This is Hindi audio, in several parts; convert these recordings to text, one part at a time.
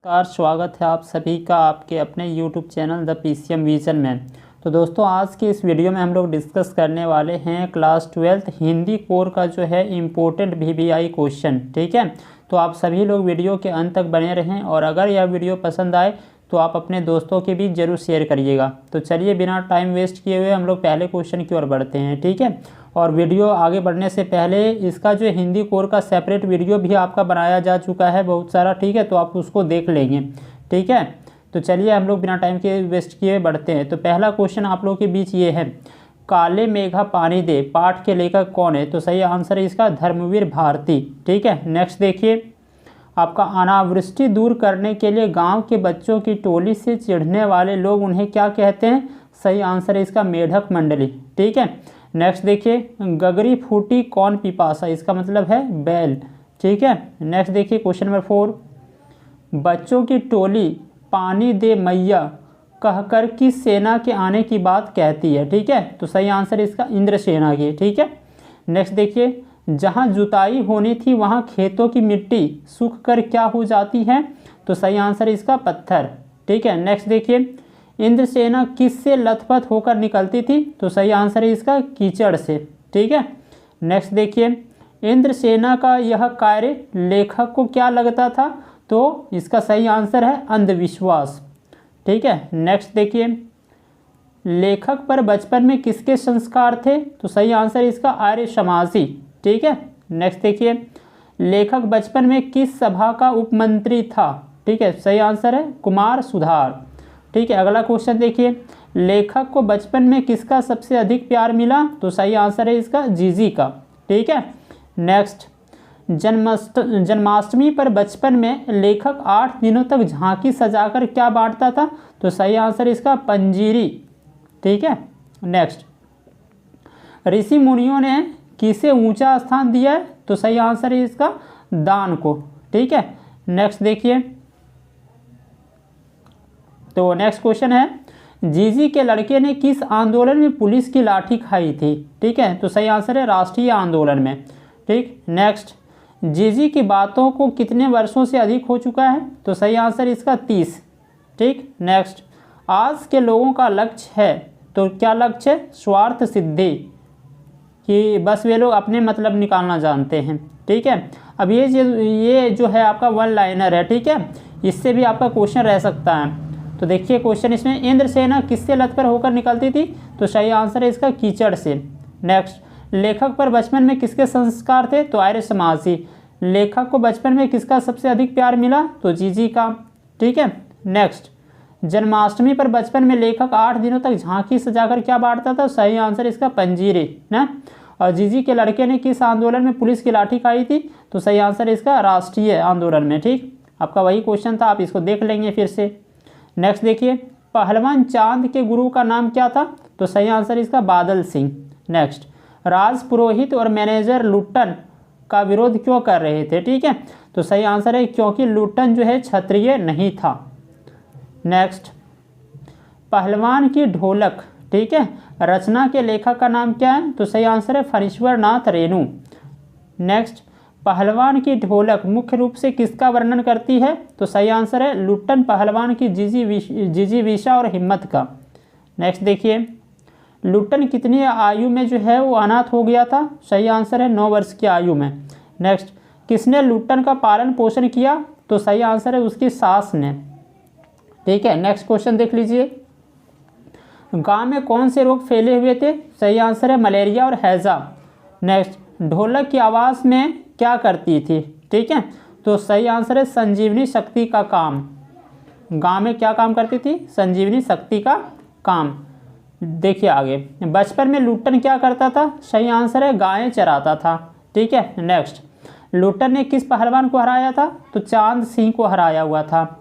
नमस्कार, स्वागत है आप सभी का आपके अपने YouTube channel the PCM vision में। तो दोस्तों, आज की इस वीडियो में हम लोग डिस्कस करने वाले हैं क्लास 12th हिंदी कोर का जो है इम्पोर्टेंट VBI क्वेश्चन। ठीक है, तो आप सभी लोग वीडियो के अंत तक बने रहें और अगर यह वीडियो पसंद आए तो आप अपने दोस्तों के बीच ज़रूर शेयर करिएगा। तो चलिए बिना टाइम वेस्ट किए हुए हम लोग पहले क्वेश्चन की ओर बढ़ते हैं। ठीक है, और वीडियो आगे बढ़ने से पहले इसका जो हिंदी कोर का सेपरेट वीडियो भी आपका बनाया जा चुका है बहुत सारा। ठीक है, तो आप उसको देख लेंगे। ठीक है, तो चलिए हम लोग बिना टाइम के वेस्ट किए बढ़ते हैं। तो पहला क्वेश्चन आप लोगों के बीच ये है, काले मेघा पानी दे पाठ के लेखक कौन है? तो सही आंसर है इसका धर्मवीर भारती। ठीक है, नेक्स्ट देखिए, आपका अनावृष्टि दूर करने के लिए गांव के बच्चों की टोली से चिढ़ने वाले लोग उन्हें क्या कहते हैं? सही आंसर है इसका मेढक मंडली। ठीक है, नेक्स्ट देखिए, गगरी फूटी कौन पिपासा? इसका मतलब है बैल। ठीक है, नेक्स्ट देखिए क्वेश्चन नंबर 4, बच्चों की टोली पानी दे मैया कहकर किस सेना के आने की बात कहती है? ठीक है, तो सही आंसर है इसका इंद्र सेना की। ठीक है, नेक्स्ट देखिए, जहाँ जुताई होनी थी वहाँ खेतों की मिट्टी सूख कर क्या हो जाती है? तो सही आंसर है इसका पत्थर। ठीक है, नेक्स्ट देखिए, इंद्र सेना किससे लथपथ होकर निकलती थी? तो सही आंसर है इसका कीचड़ से। ठीक है, नेक्स्ट देखिए, इंद्र सेना का यह कार्य लेखक को क्या लगता था? तो इसका सही आंसर है अंधविश्वास। ठीक है, नेक्स्ट देखिए, लेखक पर बचपन में किसके संस्कार थे? तो सही आंसर इसका आर्य समाजी। ठीक है, नेक्स्ट देखिए, लेखक बचपन में किस सभा का उपमंत्री था? ठीक है, सही आंसर है कुमार सुधार। ठीक है, अगला क्वेश्चन देखिए, लेखक को बचपन में किसका सबसे अधिक प्यार मिला? तो सही आंसर है इसका जीजी का। ठीक है, नेक्स्ट, जन्माष्टमी पर बचपन में लेखक 8 दिनों तक झांकी सजाकर क्या बांटता था? तो सही आंसर इसका पंजीरी। ठीक है, नेक्स्ट, ऋषि मुनियों ने किसे ऊंचा स्थान दिया है? तो सही आंसर है इसका दान को। ठीक है, नेक्स्ट देखिए, तो नेक्स्ट क्वेश्चन है, जीजी के लड़के ने किस आंदोलन में पुलिस की लाठी खाई थी? ठीक है, तो सही आंसर है राष्ट्रीय आंदोलन में। ठीक, नेक्स्ट, जीजी की बातों को कितने वर्षों से अधिक हो चुका है? तो सही आंसर इसका 30। ठीक, नेक्स्ट, आज के लोगों का लक्ष्य है, तो क्या लक्ष्य है? स्वार्थ सिद्धि, कि बस वे लोग अपने मतलब निकालना जानते हैं। ठीक है, अब ये जो है आपका वन लाइनर है। ठीक है, इससे भी आपका क्वेश्चन रह सकता है। तो देखिए क्वेश्चन इसमें, इंद्र सेना किससे लथपथ होकर निकलती थी? तो सही आंसर है इसका कीचड़ से। नेक्स्ट, लेखक पर बचपन में किसके संस्कार थे? तो आर्य समाजी। लेखक को बचपन में किसका सबसे अधिक प्यार मिला? तो जीजी का। ठीक है, नेक्स्ट, जन्माष्टमी पर बचपन में लेखक 8 दिनों तक झांकी सजाकर क्या बांटता था? सही आंसर इसका पंजीरी ना। और जीजी के लड़के ने किस आंदोलन में पुलिस की लाठी खाई थी? तो सही आंसर इसका राष्ट्रीय आंदोलन में। ठीक, आपका वही क्वेश्चन था, आप इसको देख लेंगे फिर से। नेक्स्ट देखिए, पहलवान चांद के गुरु का नाम क्या था? तो सही आंसर इसका बादल सिंह। नेक्स्ट, राज पुरोहित और मैनेजर लुट्टन का विरोध क्यों कर रहे थे? ठीक है, तो सही आंसर है क्योंकि लुट्टन जो है क्षत्रिय नहीं था। नेक्स्ट, पहलवान की ढोलक, ठीक है, रचना के लेखक का नाम क्या है? तो सही आंसर है फणीश्वर नाथ रेणु। नेक्स्ट, पहलवान की ढोलक मुख्य रूप से किसका वर्णन करती है? तो सही आंसर है लुट्टन पहलवान की जिजीविषा और हिम्मत का। नेक्स्ट देखिए, लुट्टन कितनी आयु में जो है वो अनाथ हो गया था? सही आंसर है 9 वर्ष की आयु में। नेक्स्ट, किसने लुट्टन का पालन पोषण किया? तो सही आंसर है उसकी सास ने। ठीक है, नेक्स्ट क्वेश्चन देख लीजिए, गांव में कौन से रोग फैले हुए थे? सही आंसर है मलेरिया और हैजा। नेक्स्ट, ढोलक की आवाज़ में क्या करती थी? ठीक है, तो सही आंसर है संजीवनी शक्ति का काम। गांव में क्या काम करती थी? संजीवनी शक्ति का काम। देखिए आगे, बचपन में लुट्टन क्या करता था? सही आंसर है गायें चराता था। ठीक है, नेक्स्ट, लुट्टन ने किस पहलवान को हराया था? तो चांद सिंह को हराया हुआ था।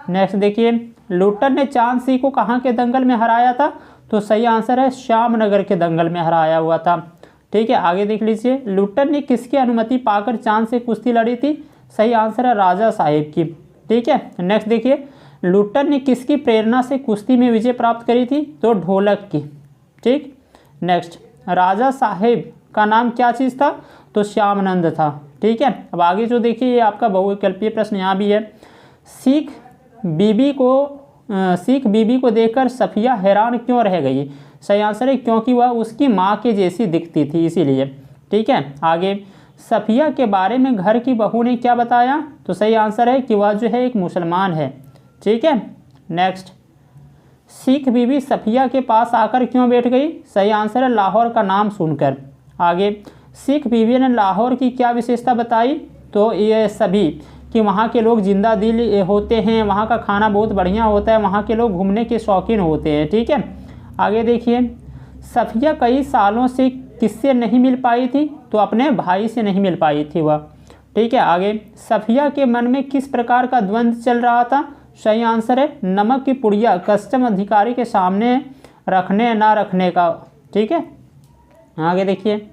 नेक्स्ट देखिए, लुट्टन ने चांद सिंह को कहाँ के दंगल में हराया था? तो सही आंसर है श्यामनगर के दंगल में हराया हुआ था। ठीक है, आगे देख लीजिए, लुट्टन ने किसकी अनुमति पाकर चांद से कुश्ती लड़ी थी? सही आंसर है राजा साहेब की। ठीक है, नेक्स्ट देखिए, लुट्टन ने किसकी प्रेरणा से कुश्ती में विजय प्राप्त करी थी? तो ढोलक की। ठीक, नेक्स्ट, राजा साहेब का नाम क्या चीज़ था? तो श्यामानंद था। ठीक है, अब आगे जो देखिए ये आपका बहुविकल्पीय प्रश्न यहाँ भी है, सिख बीबी को देखकर सफ़िया हैरान क्यों रह गई? सही आंसर है क्योंकि वह उसकी माँ के जैसी दिखती थी, इसीलिए। ठीक है, आगे सफ़िया के बारे में घर की बहू ने क्या बताया? तो सही आंसर है कि वह जो है एक मुसलमान है। ठीक है, नेक्स्ट, सिख बीबी सफ़िया के पास आकर क्यों बैठ गई? सही आंसर है लाहौर का नाम सुनकर। आगे सिख बीबी ने लाहौर की क्या विशेषता बताई? तो ये सभी कि वहाँ के लोग जिंदा दिल होते हैं, वहाँ का खाना बहुत बढ़िया होता है, वहाँ के लोग घूमने के शौकीन होते हैं। ठीक है, आगे देखिए, सफ़िया कई सालों से किससे नहीं मिल पाई थी? तो अपने भाई से नहीं मिल पाई थी वह। ठीक है, आगे सफ़िया के मन में किस प्रकार का द्वंद्व चल रहा था? सही आंसर है नमक की पुड़िया कस्टम अधिकारी के सामने रखने ना रखने का। ठीक है, आगे देखिए,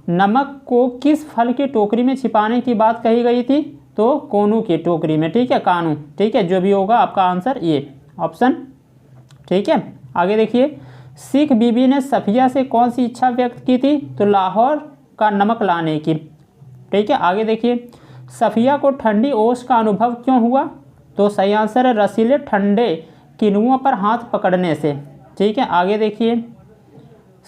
नमक को किस फल की टोकरी में छिपाने की बात कही गई थी? तो कोनू की टोकरी में। ठीक है, कानू। ठीक है, जो भी होगा आपका आंसर ये ऑप्शन। ठीक है, आगे देखिए, सिख बीबी ने सफ़िया से कौन सी इच्छा व्यक्त की थी? तो लाहौर का नमक लाने की। ठीक है, आगे देखिए, सफ़िया को ठंडी ओस का अनुभव क्यों हुआ? तो सही आंसर है रसीले ठंडे किनुओं पर हाथ पकड़ने से। ठीक है, आगे देखिए,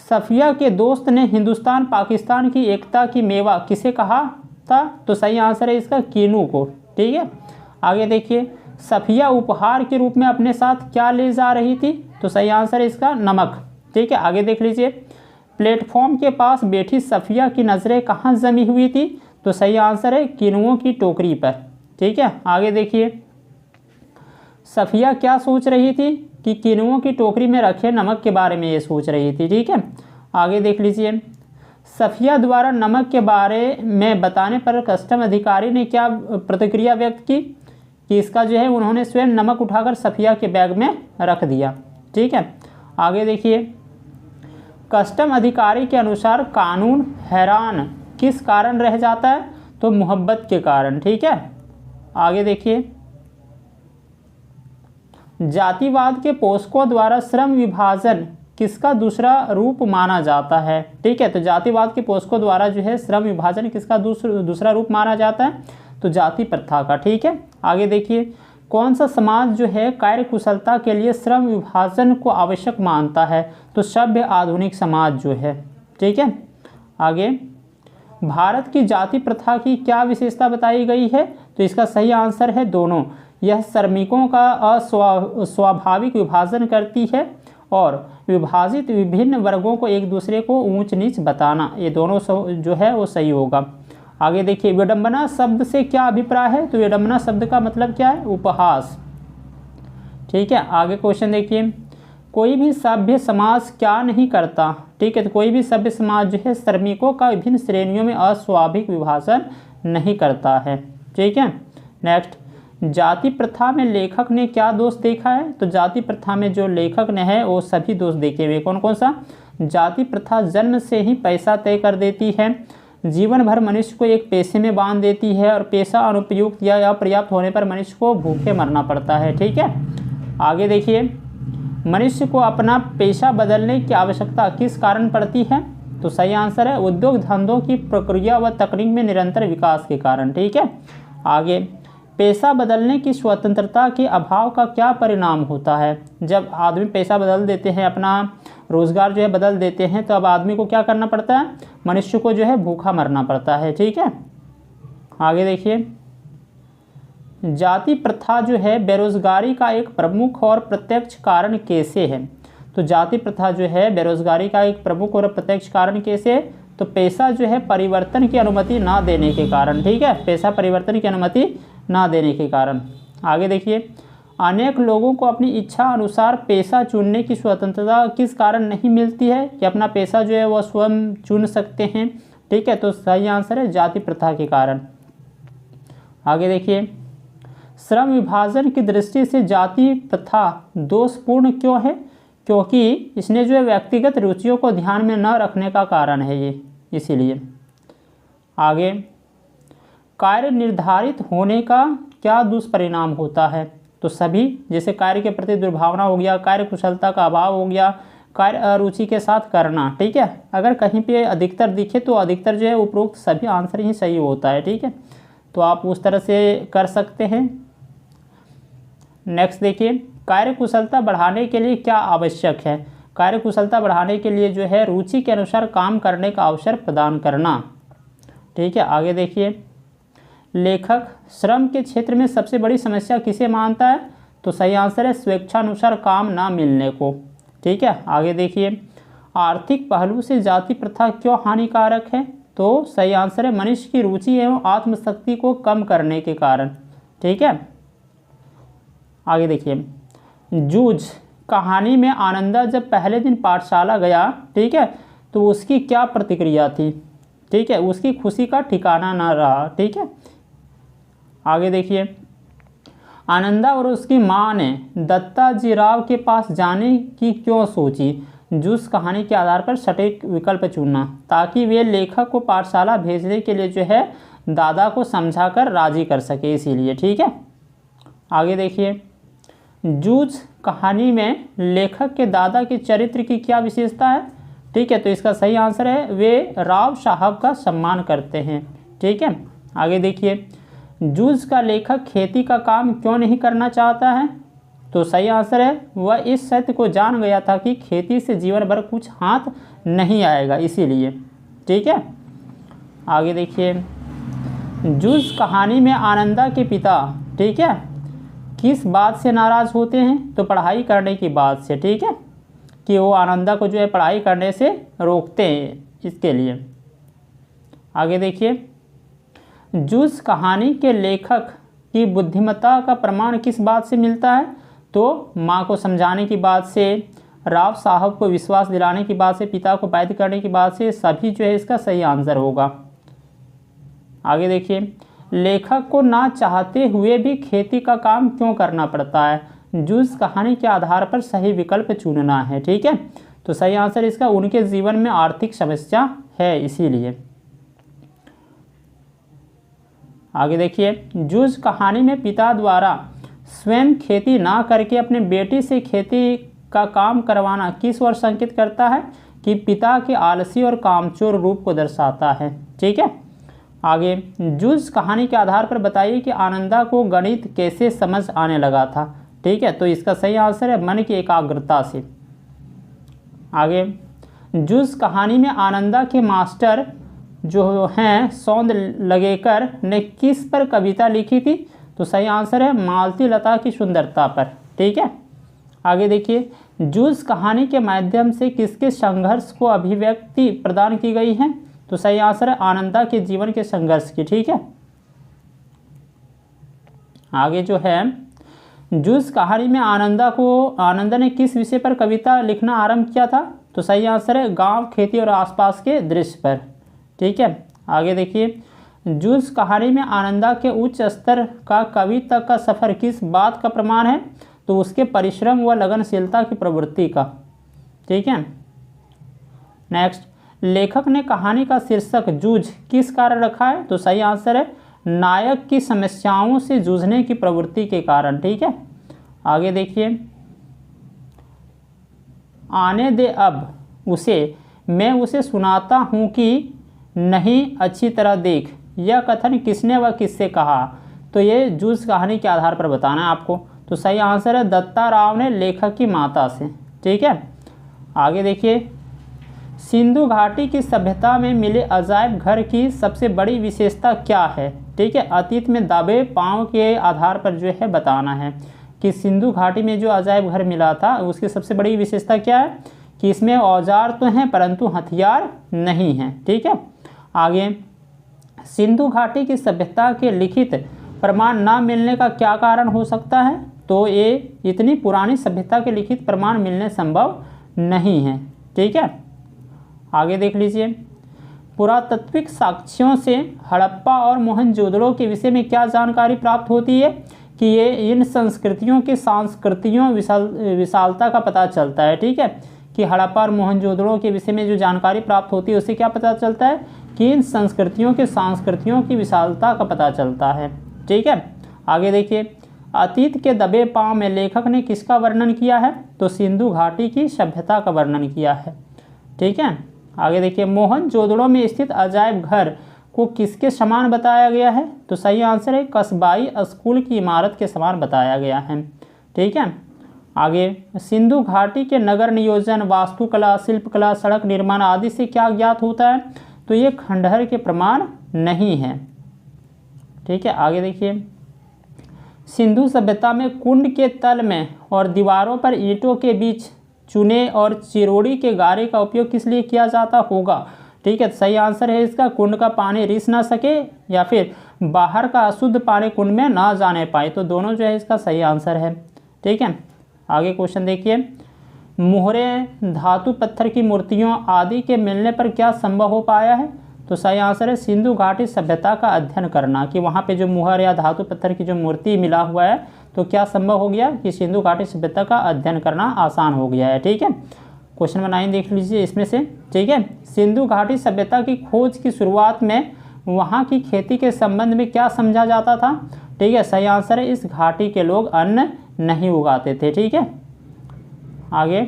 सफ़िया के दोस्त ने हिंदुस्तान पाकिस्तान की एकता की मेवा किसे कहा था? तो सही आंसर है इसका कीनू को। ठीक है, आगे देखिए, सफ़िया उपहार के रूप में अपने साथ क्या ले जा रही थी? तो सही आंसर है इसका नमक। ठीक है, आगे देख लीजिए, प्लेटफॉर्म के पास बैठी सफ़िया की नज़रें कहाँ जमी हुई थी? तो सही आंसर है किनुओं की टोकरी पर। ठीक है, आगे देखिए, सफ़िया क्या सोच रही थी? कि किनुओं की टोकरी में रखे नमक के बारे में ये सोच रही थी। ठीक है, आगे देख लीजिए, सफ़िया द्वारा नमक के बारे में बताने पर कस्टम अधिकारी ने क्या प्रतिक्रिया व्यक्त की? कि इसका जो है उन्होंने स्वयं नमक उठाकर सफ़िया के बैग में रख दिया। ठीक है, आगे देखिए, कस्टम अधिकारी के अनुसार कानून हैरान किस कारण रह जाता है? तो मोहब्बत के कारण। ठीक है, आगे देखिए, जातिवाद के पोषकों द्वारा श्रम विभाजन किसका दूसरा रूप माना जाता है? ठीक है, तो जातिवाद के पोषकों द्वारा जो है श्रम विभाजन किसका दूसरा रूप माना जाता है? तो जाति प्रथा का। ठीक है, आगे देखिए, कौन सा समाज जो है कार्यकुशलता के लिए श्रम विभाजन को आवश्यक मानता है? तो सभ्य आधुनिक समाज जो है। ठीक है, आगे, भारत की जाति प्रथा की क्या विशेषता बताई गई है? तो इसका सही आंसर है दोनों। यह श्रमिकों का स्वाभाविक विभाजन करती है और विभाजित विभिन्न वर्गों को एक दूसरे को ऊंच नीच बताना, ये दोनों जो है वो सही होगा। आगे देखिए, विडंबना शब्द से क्या अभिप्राय है? तो विडंबना शब्द का मतलब क्या है? उपहास। ठीक है, आगे क्वेश्चन देखिए, कोई भी सभ्य समाज क्या नहीं करता? ठीक है, तो कोई भी सभ्य समाज जो है श्रमिकों का विभिन्न श्रेणियों में अस्वाभाविक विभाजन नहीं करता है। ठीक है, नेक्स्ट, जाति प्रथा में लेखक ने क्या दोष देखा है? तो जाति प्रथा में जो लेखक ने है वो सभी दोष देखे हुए। कौन कौन सा? जाति प्रथा जन्म से ही पैसा तय कर देती है, जीवन भर मनुष्य को एक पेशे में बांध देती है और पेशा अनुपयुक्त या अपर्याप्त होने पर मनुष्य को भूखे मरना पड़ता है। ठीक है, आगे देखिए, मनुष्य को अपना पेशा बदलने की आवश्यकता किस कारण पड़ती है? तो सही आंसर है उद्योग धंधों की प्रक्रिया व तकनीक में निरंतर विकास के कारण। ठीक है, आगे, पेशा बदलने की स्वतंत्रता के अभाव का क्या परिणाम होता है? जब आदमी पेशा बदल देते हैं, अपना रोजगार जो है बदल देते हैं, तो अब आदमी को क्या करना पड़ता है? मनुष्य को जो है भूखा मरना पड़ता है। ठीक है, आगे देखिए, जाति प्रथा जो है बेरोजगारी का एक प्रमुख और प्रत्यक्ष कारण कैसे है? तो जाति प्रथा जो है बेरोजगारी का एक प्रमुख और प्रत्यक्ष कारण कैसे? तो पेशा जो है परिवर्तन की अनुमति ना देने के कारण। ठीक है, पेशा परिवर्तन की अनुमति ना देने के कारण। आगे देखिए, अनेक लोगों को अपनी इच्छा अनुसार पेशा चुनने की स्वतंत्रता किस कारण नहीं मिलती है? कि अपना पेशा जो है वह स्वयं चुन सकते हैं। ठीक है, तो सही आंसर है जाति प्रथा के कारण। आगे देखिए, श्रम विभाजन की दृष्टि से जाति प्रथा दोषपूर्ण क्यों है? क्योंकि इसने जो है व्यक्तिगत रुचियों को ध्यान में न रखने का कारण है ये, इसीलिए। आगे, कार्य निर्धारित होने का क्या दुष्परिणाम होता है? तो सभी, जैसे कार्य के प्रति दुर्भावना हो गया, कार्य कुशलता का अभाव हो गया, कार्य अरुचि के साथ करना। ठीक है, अगर कहीं पे अधिकतर दिखे तो अधिकतर जो है उपरोक्त सभी आंसर ही सही होता है। ठीक है, तो आप उस तरह से कर सकते हैं। नेक्स्ट देखिए, कार्यकुशलता बढ़ाने के लिए क्या आवश्यक है। कार्यकुशलता बढ़ाने के लिए जो है रुचि के अनुसार काम करने का अवसर प्रदान करना। ठीक है, आगे देखिए, लेखक श्रम के क्षेत्र में सबसे बड़ी समस्या किसे मानता है, तो सही आंसर है स्वेच्छानुसार काम ना मिलने को। ठीक है, आगे देखिए, आर्थिक पहलू से जाति प्रथा क्यों हानिकारक है, तो सही आंसर है मनुष्य की रुचि एवं आत्मशक्ति को कम करने के कारण। ठीक है, आगे देखिए, जूझ कहानी में आनंदा जब पहले दिन पाठशाला गया, ठीक है, तो उसकी क्या प्रतिक्रिया थी। ठीक है, उसकी खुशी का ठिकाना ना रहा। ठीक है, आगे देखिए, आनंदा और उसकी माँ ने दत्ताजी राव के पास जाने की क्यों सोची। जूझ कहानी के आधार पर सटीक विकल्प चुनना, ताकि वे लेखक को पाठशाला भेजने के लिए जो है दादा को समझाकर राजी कर सके, इसीलिए। ठीक है, आगे देखिए, जूझ कहानी में लेखक के दादा के चरित्र की क्या विशेषता है। ठीक है, तो इसका सही आंसर है वे राव साहब का सम्मान करते हैं। ठीक है, आगे देखिए, जूझ का लेखक खेती का काम क्यों नहीं करना चाहता है, तो सही आंसर है वह इस सत्य को जान गया था कि खेती से जीवन भर कुछ हाथ नहीं आएगा, इसीलिए। ठीक है, आगे देखिए, जूझ कहानी में आनंदा के पिता, ठीक है, किस बात से नाराज़ होते हैं, तो पढ़ाई करने की बात से। ठीक है, कि वो आनंदा को जो है पढ़ाई करने से रोकते हैं, इसके लिए। आगे देखिए, जूझ कहानी के लेखक की बुद्धिमत्ता का प्रमाण किस बात से मिलता है, तो माँ को समझाने की बात से, राव साहब को विश्वास दिलाने की बात से, पिता को वैध करने की बात से, सभी जो है इसका सही आंसर होगा। आगे देखिए, लेखक को ना चाहते हुए भी खेती का काम क्यों करना पड़ता है। जूझ कहानी के आधार पर सही विकल्प चुनना है। ठीक है, तो सही आंसर इसका उनके जीवन में आर्थिक समस्या है, इसीलिए। आगे देखिए, जूझ कहानी में पिता द्वारा स्वयं खेती ना करके अपने बेटी से खेती का काम करवाना किस ओर संकेत करता है, कि पिता के आलसी और कामचोर रूप को दर्शाता है। ठीक है, आगे, जूझ कहानी के आधार पर बताइए कि आनंदा को गणित कैसे समझ आने लगा था। ठीक है, तो इसका सही आंसर है मन की एकाग्रता से। आगे, जूझ कहानी में आनंदा के मास्टर जो हैं सौंद लगेकर ने किस पर कविता लिखी थी, तो सही आंसर है मालती लता की सुंदरता पर। ठीक है, आगे देखिए, जूझ कहानी के माध्यम से किसके संघर्ष को अभिव्यक्ति प्रदान की गई है, तो सही आंसर है आनंदा के जीवन के संघर्ष की। ठीक है, आगे जो है, जूझ कहानी में आनंदा ने किस विषय पर कविता लिखना आरंभ किया था, तो सही आंसर है गांव, खेती और आसपास के दृश्य पर। ठीक है, आगे देखिए, जूझ कहानी में आनंदा के उच्च स्तर का कवि तक का सफ़र किस बात का प्रमाण है, तो उसके परिश्रम व लगनशीलता की प्रवृत्ति का। ठीक है, नेक्स्ट, लेखक ने कहानी का शीर्षक जूझ किस कारण रखा है, तो सही आंसर है नायक की समस्याओं से जूझने की प्रवृत्ति के कारण। ठीक है, आगे देखिए, आने दे अब उसे, मैं उसे सुनाता हूँ कि नहीं अच्छी तरह देख, यह कथन किसने व किससे कहा, तो ये जूझ कहानी के आधार पर बताना है आपको। तो सही आंसर है दत्ता राव ने लेखक की माता से। ठीक है, आगे देखिए, सिंधु घाटी की सभ्यता में मिले अजायब घर की सबसे बड़ी विशेषता क्या है। ठीक है, अतीत में दबे पांव के आधार पर जो है बताना है कि सिंधु घाटी में जो अजायब घर मिला था उसकी सबसे बड़ी विशेषता क्या है, कि इसमें औजार तो हैं परंतु हथियार नहीं हैं। ठीक है, आगे, सिंधु घाटी की सभ्यता के लिखित प्रमाण ना मिलने का क्या कारण हो सकता है, तो ये इतनी पुरानी सभ्यता के लिखित प्रमाण मिलने संभव नहीं है। ठीक है, आगे देख लीजिए, पुरातात्विक साक्ष्यों से हड़प्पा और मोहनजोदड़ो के विषय में क्या जानकारी प्राप्त होती है, कि ये इन संस्कृतियों के सांस्कृतियों विशालता का पता चलता है। ठीक है, कि हड़प्पा और मोहनजोदड़ो के विषय में जो जानकारी प्राप्त होती है उससे क्या पता चलता है, कि इन संस्कृतियों के सांस्कृतियों की विशालता का पता चलता है। ठीक है, आगे देखिए, अतीत के दबे पांव में लेखक ने किसका वर्णन किया है, तो सिंधु घाटी की सभ्यता का वर्णन किया है। ठीक है, आगे देखिए, मोहनजोदड़ो में स्थित अजायब घर को किसके समान बताया गया है, तो सही आंसर है कस्बाई स्कूल की इमारत के समान बताया गया है। ठीक है। आगे, सिंधु घाटी के नगर नियोजन, वास्तुकला, शिल्पकला, सड़क निर्माण आदि से क्या ज्ञात होता है? तो ये खंडहर के प्रमाण नहीं है। ठीक है। आगे देखिए, सिंधु सभ्यता में कुंड के तल में और दीवारों पर ईंटों के बीच चूने और चिरोड़ी के गारे का उपयोग किस लिए किया जाता होगा? ठीक है। तो सही आंसर है इसका, कुंड का पानी रिस ना सके या फिर बाहर का अशुद्ध पानी कुंड में ना जाने पाए। तो दोनों जो है इसका सही आंसर है। ठीक है। आगे क्वेश्चन देखिए, मोहरे, धातु पत्थर की मूर्तियों आदि के मिलने पर क्या संभव हो पाया है? तो सही आंसर है सिंधु घाटी सभ्यता का अध्ययन करना, कि वहाँ पे जो मुहर या धातु पत्थर की जो मूर्ति मिला हुआ है तो क्या संभव हो गया कि सिंधु घाटी सभ्यता का अध्ययन करना आसान हो गया है। ठीक है। क्वेश्चन नंबर 9 देख लीजिए इसमें से। ठीक है। सिंधु घाटी सभ्यता की खोज की शुरुआत में वहाँ की खेती के संबंध में क्या समझा जाता था? ठीक है। सही आंसर है, इस घाटी के लोग अन्न नहीं उगाते थे। ठीक है। आगे,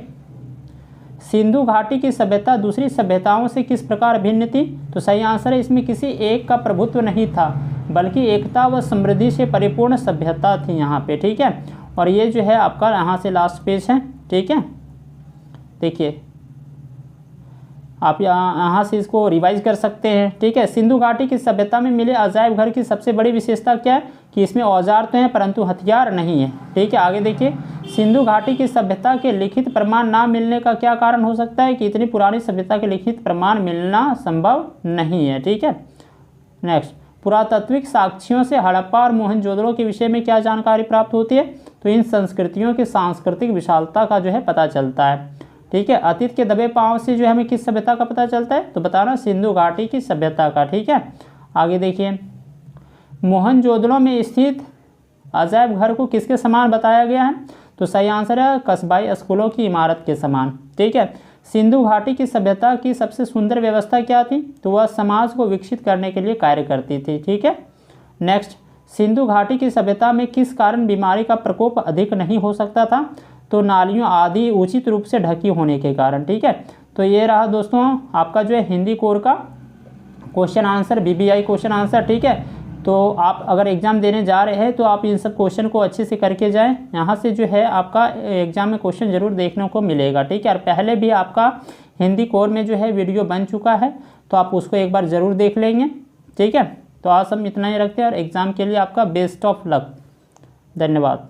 सिंधु घाटी की सभ्यता दूसरी सभ्यताओं से किस प्रकार भिन्न थी? तो सही आंसर है, इसमें किसी एक का प्रभुत्व नहीं था, बल्कि एकता व समृद्धि से परिपूर्ण सभ्यता थी यहाँ पे। ठीक है। और ये जो है आपका यहाँ से लास्ट पेज है। ठीक है। देखिए, आप यहाँ से इसको रिवाइज कर सकते हैं। ठीक है। सिंधु घाटी की सभ्यता में मिले अजायब घर की सबसे बड़ी विशेषता क्या है? कि इसमें औजार तो हैं परंतु हथियार नहीं है। ठीक है। आगे देखिए, सिंधु घाटी की सभ्यता के लिखित प्रमाण ना मिलने का क्या कारण हो सकता है? कि इतनी पुरानी सभ्यता के लिखित प्रमाण मिलना संभव नहीं है। ठीक है। नेक्स्ट, पुरातात्विक साक्ष्यों से हड़प्पा और मोहनजोदड़ो के विषय में क्या जानकारी प्राप्त होती है? तो इन संस्कृतियों की सांस्कृतिक विशालता का जो है पता चलता है। ठीक है। अतीत के दबे पांव से जो है हमें किस सभ्यता का पता चलता है? तो बताना सिंधु घाटी की सभ्यता का। ठीक है। आगे देखिए, मोहनजोदड़ो में स्थित अजायब घर को किसके समान बताया गया है? तो सही आंसर है कस्बाई स्कूलों की इमारत के समान। ठीक है। सिंधु घाटी की सभ्यता की सबसे सुंदर व्यवस्था क्या थी? तो वह समाज को विकसित करने के लिए कार्य करती थी। ठीक है। नेक्स्ट, सिंधु घाटी की सभ्यता में किस कारण बीमारी का प्रकोप अधिक नहीं हो सकता था? तो नालियों आदि उचित रूप से ढकी होने के कारण। ठीक है। तो ये रहा दोस्तों आपका जो है हिंदी कोर का question answer, BBI question answer. ठीक है। तो आप अगर एग्ज़ाम देने जा रहे हैं तो आप इन सब क्वेश्चन को अच्छे से करके जाएं। यहाँ से जो है आपका एग्ज़ाम में क्वेश्चन ज़रूर देखने को मिलेगा। ठीक है। और पहले भी आपका हिंदी कोर में जो है वीडियो बन चुका है, तो आप उसको एक बार ज़रूर देख लेंगे। ठीक है। तो आज हम इतना ही रखते हैं और एग्ज़ाम के लिए आपका बेस्ट ऑफ लक। धन्यवाद।